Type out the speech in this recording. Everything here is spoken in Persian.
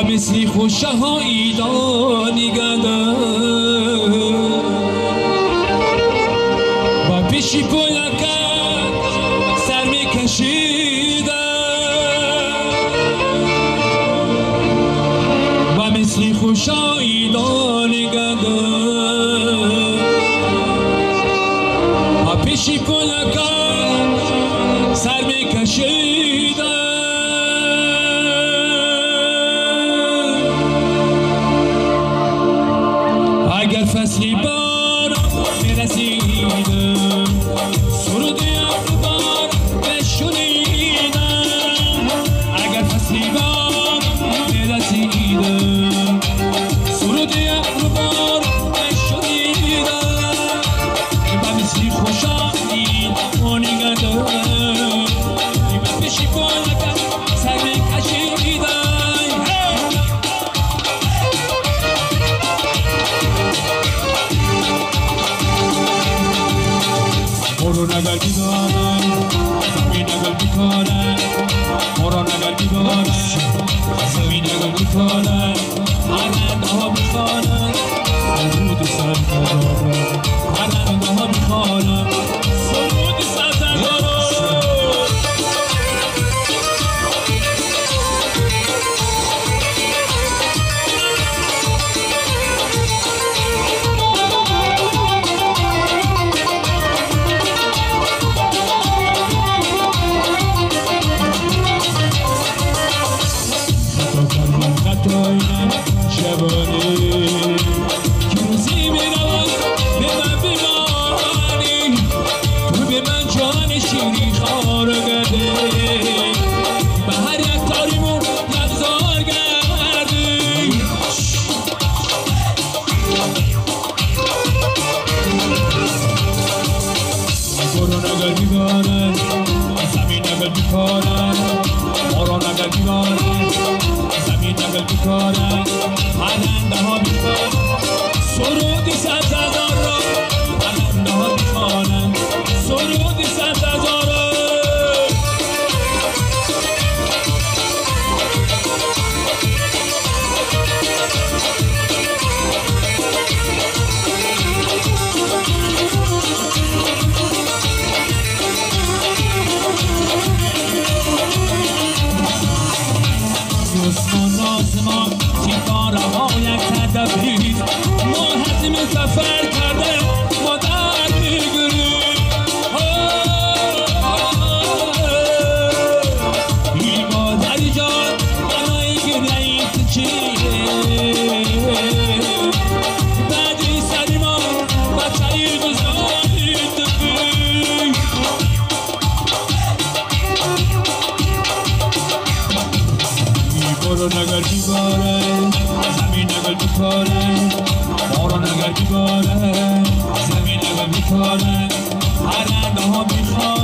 مثل خوشه ها ایدانی گده با پیشی پولکت سر می کشیده و مثل خوشه ها ایدانی گده با پیشی پولکت سر می کشیده اگر فصلی بار میرسیده سرود اقبار بشنیدم اگر فصلی بار میرسیده سرود اقبار بشنیدم و مثلی خوشایی مانیگده و پیشی پولکت سر میکشیدم مورو نگر بیگانه زمین نگر بیکانه مورو نگر بیگانه زمین نگر بیکانه پرنده ها بیخانه سرود سرزداره پرنده ها بیخانه سرود سرزداره شبانه که روزی میرود به من بیمانی تو به من جان شیری خوار گرده به هر یک تاریمون لبزار گردی برو نگر بیگانه زمین نگر بیکانه برو نگر بیگانه زمین نگر بیکانه پرنده ها بیخوانند سرودی سرزدار را پرنده ها بیخوانند سرودی سرزدار را دوستان آسمان سیتاره ها یک تدبیر ما حتم سفر کرده ما درد میگیریم ای مادری جان منای گریه‌ایت چیه بدری سری ما بچه‌ای گذاری دفی برو نگر بیگاره زمین نگر بیکاره برو نگر بیگاره زمین نگر بیکاره پرنده ها بیخوانند